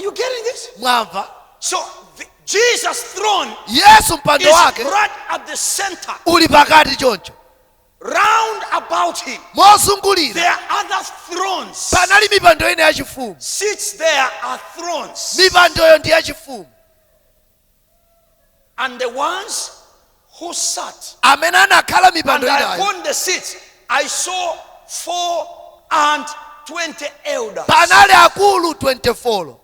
you getting this? Mwamva? So Jesus' throne Yesu mpando is wake right at the center. uli pakati choncho. Round about him, Mozungulira there are other thrones. panali mipando ine yachifumu. Seats there are thrones. Mipandoyo ndi yachifumu. And the ones who sat, Amene anakhala and mipando inayo. upon the seats, I saw 420 elders. Panali akulu 24.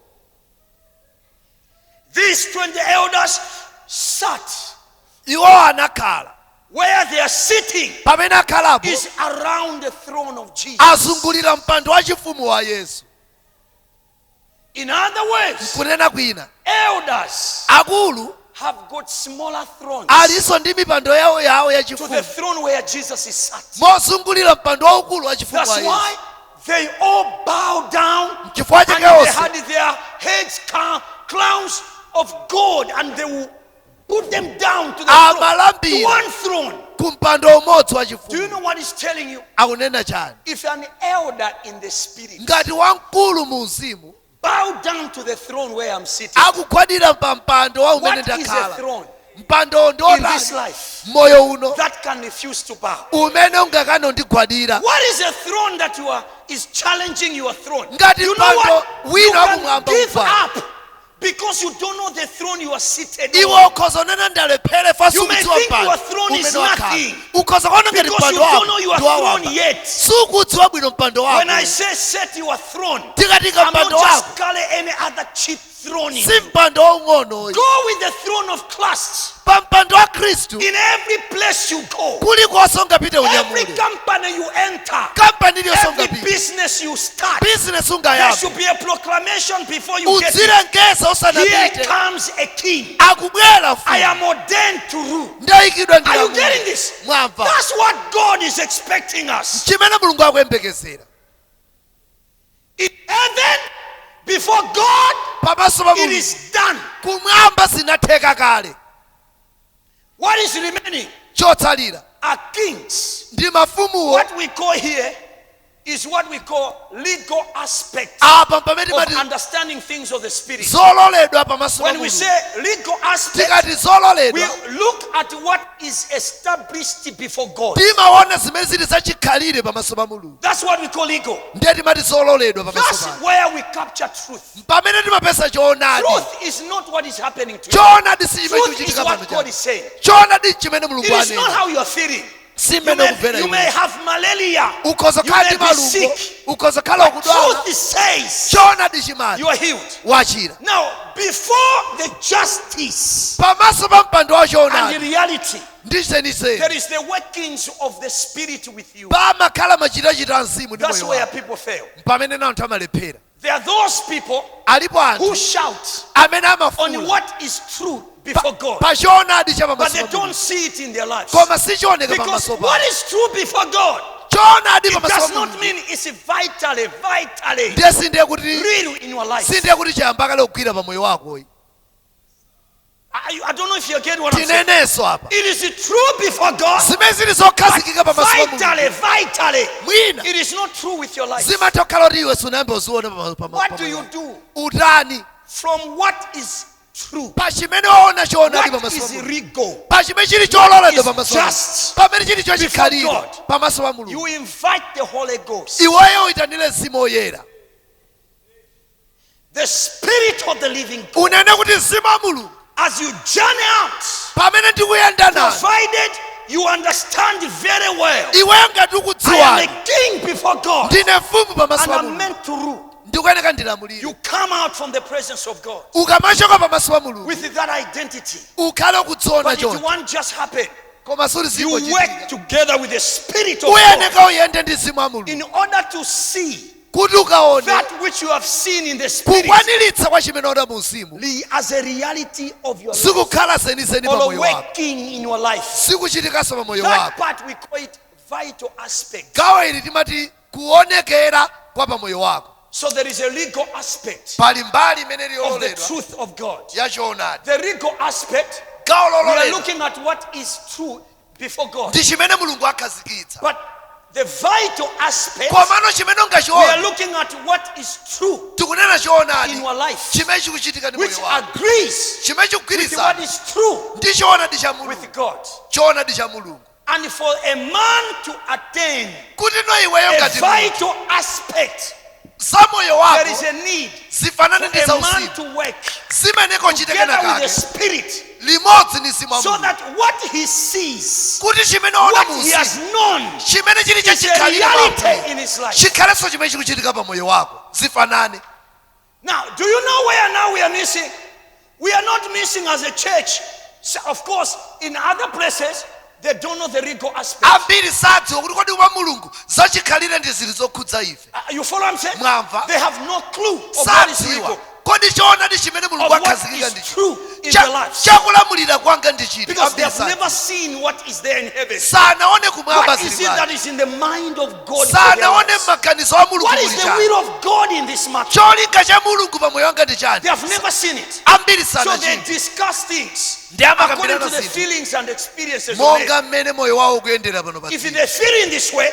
These 20 elders sat. Iwo anakhala. Where they are sitting Pamene akhalapo is around the throne of Jesus. azungulira mpando wachifumu wa Yesu. In other words, Kunena kwina, elders akulu have got smaller thrones aliso ndi mipando yawo to the yachifumu. throne where Jesus is sat. Mozungulira mpando waukulu wachifumu That's wa Yesu. why they all bow down Chifukwa and chake they onse had their heads crowns of gold, and they will put them down to the throne, to amalambira one throne. ku mpando umodzi Do you wachifumu. know what he's telling you? Akunena chani? If an elder in the spirit Ngati wamkulu mu uzimu bow down to the throne where I'm sitting, akugwadira pa mpando wa umene what is a ndakhala. throne Mpando ndi in this otani life moyo uno that can refuse to bow? umene ungakano ndigwadira. What is a throne that is challenging your throne? Ngati You know mpando what? You wina can wakumwamba give mpando. up because you don't know the throne you are seated Iwo on. ukhoza unena ndalephere fa You may sukudziwa think mpando your throne is umene wakhala. nothing Ukhoza kuona ngati because you mpando don't know your wako throne ndiwawamba. yet. Sukudziwa bwino mpando When I wako. say set your throne, Tikatika I'm not mpando just wako calling any other cheap throne. si mpando waung'ono. Go with the throne of Christ. Pa mpando wa Khristu In every place you go, kulikonse ungapite every unyamule. company you enter, Kampani iliyonse every ungapite. business you start, Business there ungayamba. should be a proclamation before you get it. Udzilengeza Here usanapite. comes a king. Akubwera I mfumu. am ordained to rule. Ndayikidwa Are you ndilamulo. getting this? Mwamva. That's what God is expecting us. Chimene Mulungu akuyembekezera. In heaven, before God, Pamaso pa it Mulungu. is done. Kumwamba zinatheka kale. What is remaining Chotsalira are kings. ndi mafumuwo. What we call here is what we call legal aspects Apa pamene of mati understanding things of the spirit. zololedwa pamaso pa When we Mulungu. say legal aspects, Tikati we zololedwa look at what is established before God. timaona zimene zili zachikhalire pamaso pa Mulungu. That's what we call legal. Ndiye timati zololedwa pamaso That's pa. where we capture truth. Pamene timapeza choonadi. Truth is not what is happening to you. Choonadi si chimene Truth is chikuchitika what pano God chanu. is saying. Choonadi chimene Mulungu It is not anena. how you are feeling. Si You mmene ukumvera may iwe. have malaria. Ukhoza You khala may ndi be malungo. sick. Ukhoza khala ukudwala. Truth says Choonadi chimati you are healed. wachira. Now, before the justice Pamaso pa mpando wa and the choonadi reality, ndi chenicheni. there is the workings of the Spirit with you. Pamakhala machitachita mzimu ndi That's moyo where wako. people fail. Pamene anthu amalephera. There are those people Alipo who anthu shout amene on amafuwula what is true before God, pa choonadi cha but pamaso they pa don't Mulungu. see it in their lives. Koma si chioneka Because pamaso what pa. is true before God, Choonadi it pamaso does pa not Mulungu. mean it's vitally Ndiye sindiye kuti real in your life. sindiye kuti chiyamba kale kugwira pa moyo wako. I don't know if you get what I'm saying. Tinenenso apa. It is true before God, Zimene zili but zokhazikika pamaso pa vitally, Mulungu. vitally, Mwina it is not true with your life. zimatha kukhala kuti iwe sunayambe uziona pa What do you do utani from what is true? pa chimene waona choonadi What pamaso pa is Mulungu. regal? Pa chimene chili chololedwa is pamaso pa just Mulungu. Pamene chili before chachikhalire God. pamaso pa Mulungu. You invite the Holy Ghost, Iweyo uitanire Mzimu Woyera. the Spirit of the living God, Unene kuti Mzimu wa Mulungu as you journey out, pamene ndikuyenda nanu. provided you understand very well. Iweyo ngati I am ukudziwani. a king before God, Ndine mfumu pamaso and pa I'm Mulungu. meant to rule. Ndikuyeneka ndilamulire. You come out from the presence of God Ukamachoka pamaso pa Mulungu. with that identity. Ukhale ukudziona But it choncho. won't just happen. Koma suli You work zingochitika. together with the Spirit of God Uyeneka uyende ndi Mzimu wa Mulungu. in order to see Kuti ukaone that which you have seen in the Spirit kukwaniritsa kwa chimene ona mu Mzimu. as a reality of your life, Sikukhala zenizeni pa or moyo wako. working in your life. Sikuchitikanso pa moyo That wako. part we call it vital aspect. Gawo ili timati kuonekera kwa pa moyo wako. So there is a legal aspect Pali mbali imene of the yololedwa truth of God. ya choonadi. The legal aspect, Gawo we are lololedwa looking at what is true before God. ndi chimene Mulungu akhazikitsa. But the vital aspect, komano chimene we are ungachiona looking at what is true tikunena in choonadi our life, chimene chikuchitika ndi which moyo wako agrees chimene with what chikugwirizana is true ndi choonadi cha mulungu with God. choonadi cha mulungu And for a man to attain kuti no iweyo a ngati vital aspect, za moyo there wako is a need zifanane ndi for za a man usiku to work zimeneko chitekena together with the kake Spirit, limodzi ndi mzimu wa so mulungu that what he sees, kuti chimene ona what mu he has usiku known, chimene chili is a chachikhalire reality pamoyo in his life. chikhalenso chimene chikuchitika pa moyo wako zifanane. Now, do you know where now we are missing? We are not missing as a church. So, of course, in other places, they don't know the legal aspect. ambiri sadziwa kuti kodi wa mulungu zachikhalire ndi zili zokhudza ife You follow what I'm saying? mwamva They have no clue of what is sadziwa legal, kodi choonadi chimene of mulungu what akhazikika is ndi true in their lives. chakulamulira kwanga ndi chiti Because they ambiri have never sadziwa seen what is there in heaven. sanaone kumwamba What is zili it that bwanji is in the mind of God? for their sanaone lives? m'maganizo a mulungu What is muli the chani will of God in this matter? cholinga cha mulungu pa moyo wanga ndi chani They have never seen it. ambiri So they sanachita discuss things ndi according to amakambirana the zinthu feelings and experiences of men. monga mmene moyo wawo ukuyendera pano pa If dziko they feel in this way,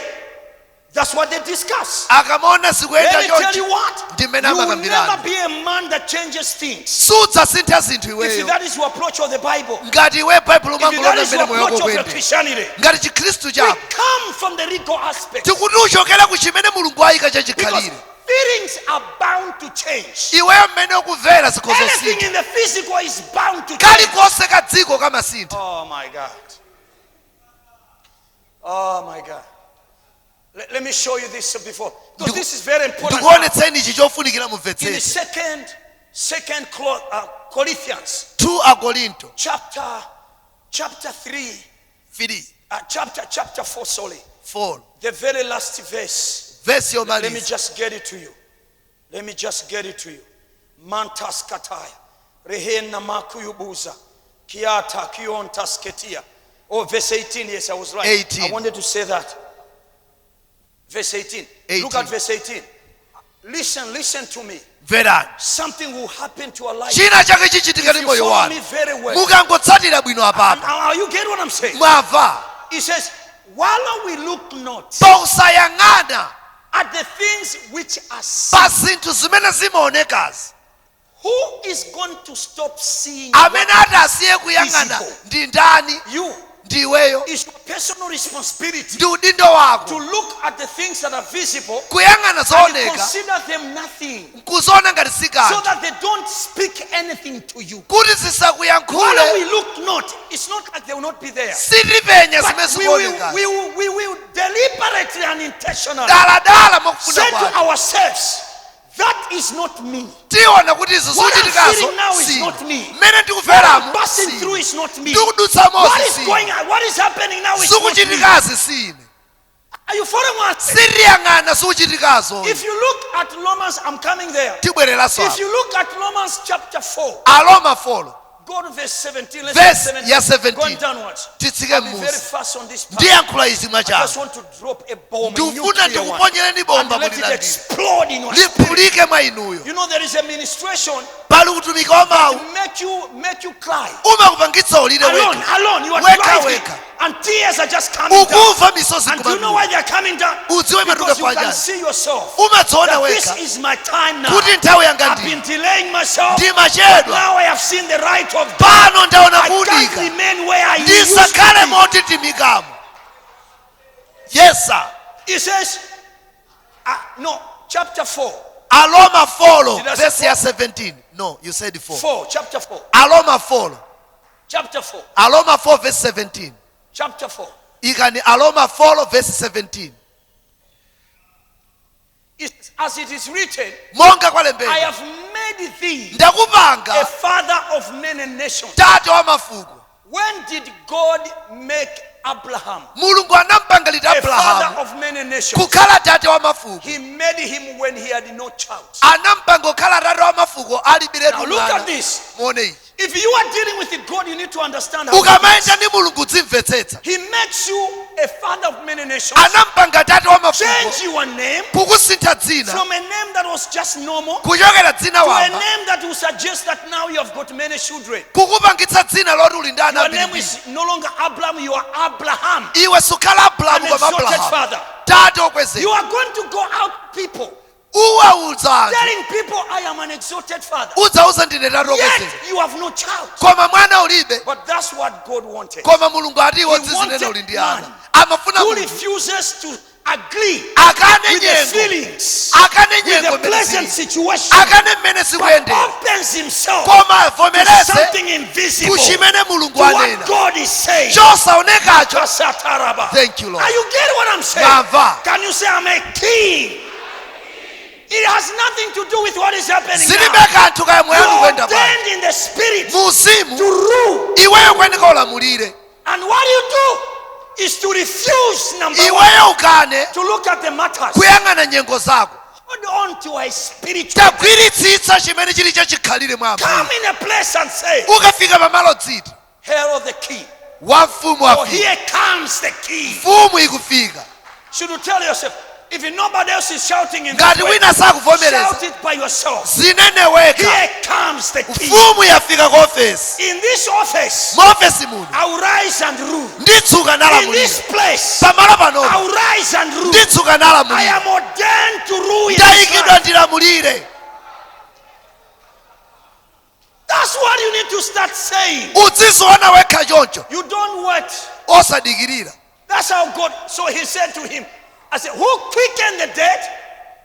that's what they discuss. akamaona Let zikuyenda me tell chonchi you what, ndi you mmene will never amakambirana be a man that changes things. sudzasintha zinthu If iweyo that is your approach of the Bible, ngati iwe baibulo if that mangolonda is your mmene moyo wako approach of your ukuyendera Christianity, ngati chikhristu we chako come from the legal aspect. tikuti uchokera ku chimene mulungu ayika Because chachikhalire feelings are bound to change. iweyo mmene ukumvera Anything zikhozosintha in the physical is bound to change. kalikonse ka dziko kamasintha Oh my God. Oh my God. Let me show you this before. Because this is very important. ndikuonetseni ichi chofunikira In the mumvetsetse second Corinthians, 2 akorinto chapter 3, 3 chapter 4, sorry. 4 The very last verse. vesi Let me yomaliza just get it to you. Let me just get it to you. Mantas kataya. Rehena makuyubuza. Kiata kiontas ketia. Oh, verse 18. Yes, I was right. 18. I wanted to say that. Verse 18. 18. Look at verse 18. Listen to me. mverani Something will happen to our life. china chake chichitika If ndi you moyo follow me wanu very well. mukangotsatira bwino apapa Are you getting what I'm saying? mwamva He says, while we look not pausayang'ana at the things which are pa seen, zinthu zimene zimaonekazi who is going to stop seeing amene what atasiye kuyang'ana Physical. ndi ndani you? ndiweyo It's your personal responsibility ndi udindo to wako look at the things that are visible kuyang'ana and zooneka consider them nothing, kuzoona ngati so sikanthu that they don't speak anything to you. kuti While zisakuyankhule we look not, it's not like they will not be there. sitipenya zimene But zikuoneka we will deliberately and intentionally daladala mwakufuna say to kwake ourselves, that is not me. tiona kuti izo What I'm zochitikazo feeling now is si not me. mmene What ndikuferamu I'm passing si through is not me. ndikudutsa What mosi is si going on? What is happening now is not me. sikuchitikazi sine Are you following what I'm saying? sitiyang'ana sikuchitikazo If you look at Romans, I'm coming there. tibwereranso If apo you look at Romans chapter 4, aloma 4 go to verse 17. Let's Verse read ya 17. Going downwards. titsike I'll be very m'musi fast on this part. ndiyankhula izi I just mwachalo want to drop a bomb, a ndikufuna nuclear one, ndikuponyereni and bomba let it mulilandire explode in your spirit. liphulike mwa inuyo You know there is a ministration pali utumiki wa mawu to make you cry. umakupangitsa ulire Alone, weka alone, you are Weka, driving, weka. and tears are just coming down. ukumva misozi And do you know why kumanu they are coming down? udziwe matuka Because you can kwajani see yourself. umadziona That this weka is my time now. kuti nthawi yanga I've been ndi delaying myself. ndimachedwa Now I have seen the right of God. pano ndaona I can't kudika remain where I used to ndisakhale be. moti timikamo yes sir He says, no, chapter 4. aloma 4 Did I say verse ya 4? 17 no you said 4 4, chapter 4. aloma 4 Chapter 4. aloma 4 verse 17 Chapter 4. ikani aloma 4 verse 17 As it is written, monga I kwalembedwa have made thee a ndakupanga father of many nations. tate wa mafuko When did God make Abraham mulungu anampanga liti a father abrahamu of many nations? kukhala tate wa mafuko He made him when he had no child. anampanga kukhala tate wa mafuko Now alibiretu look at mwana this. muone ichi If you are dealing with God, you need to understand how it ukamayenda is. ndi mulungu dzimvetsetsa He makes you a father of many nations. anampanga tate wa mafuko Change your name kukusintha dzina from a name that was just normal kuchokera dzina to a wamba name that to suggest that now you have got many children. kukupangitsa dzina loti uli ndi ana Your name ambiri. is no longer Abraham, you are Abraham, Iwe sukhala an Abrahamu koma exalted Abrahamu. father. Tate You okwezeka. are going to go out people Uwauza anthu. telling people I am an exalted father. Udzauza ndine tate Yet okwezeka. you have no child. Koma mwana ulibe. But that's what God wanted. Koma mulungu ati iwe He zinene uli wanted ndi ana. man Amafuna Who mulungu. refuses to agree Akane with the nyengo. feelings, Akane with nyengo the mmene pleasant zili. situation, Akane mmene but zikuyendera. opens himself Koma to avomereze something invisible, kuchimene mulungu to what anena. God is saying. Chosaonekacho. Kasataraba. Thank you, Lord. Are you getting what I'm saying? Mwamva. Can you say I'm a king? It has nothing to do with what is happening Zilibe now. kanthu kaya You moyanu are kuyenda pano. ordained in the spirit to Muuzimu rule. iweyo kuyeneka ulamulire. And what you do is to refuse, number one, Iweyo ukane to look at the matters. kuyang'ana nyengo zako. Hold on to a spiritual. Tagwiritsitsa chimene chili chachikhalire mwa Come Ambuye. in a place and say, Ukafika pamalo dziti hail of the king. wa mfumu Oh, afika. here comes the king. Mfumu ikufika. Should you tell yourself, if nobody else is shouting in Ngati this way, wina sakuvomereza shout it by yourself. zineneweka. Here comes the king. Mfumu yafika ku ofesi. In this office, Mu ofesi muno I will rise and rule. nditsuka In nalamulira. this place, Pamalo I panopo will rise and rule. nditsuka I nalamulira. am ordained to rule in this Ndayikidwa land. ndilamulire. That's what you need to start saying. Udziziona wekha choncho You don't wait. osadikirira. That's how God. So he said to him, I said, who quickened the dead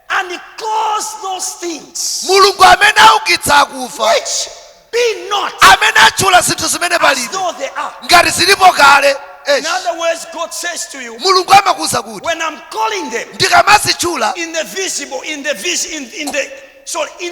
and he caused those things Mulungu amene aukitsa akufa. which be not Amene atchula zinthu zimene as palibe. though they are. Ngati zilipo kale. In other words, God says to you, Mulungu amakuza kuti when I'm calling them ndikamazitchula in the visible, in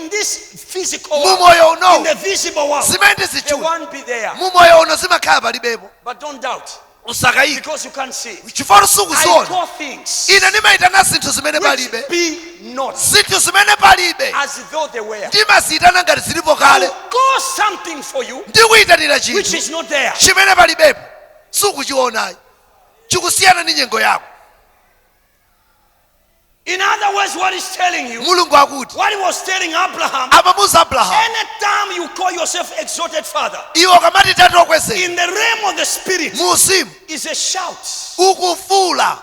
this physical mu world, moyo in uno the visible world, zimene they ndizichula won't be there. mu moyo uno zimakhala palibepo. But don't doubt, Usakayika because you can't see it. chifukwa I sukuziona. call things Ine ndimayitana zinthu zimene which palibe. be not Zinthu zimene palibe as though they were. ndimaziyitana ngati zilipo I kale. will cause something for you Ndikuyitanira which chinthu is not there. chimene palibepo sukuchionayi. Chikusiyana ndi nyengo yako. In other words, what he's telling you, Mulungu akuti what he was telling Abraham, amamuza Abrahamu. anytime you call yourself exalted father, Iwe ukamati tate okwezeka in the realm of the spirit, mu uzimu is a shout. ukufuula.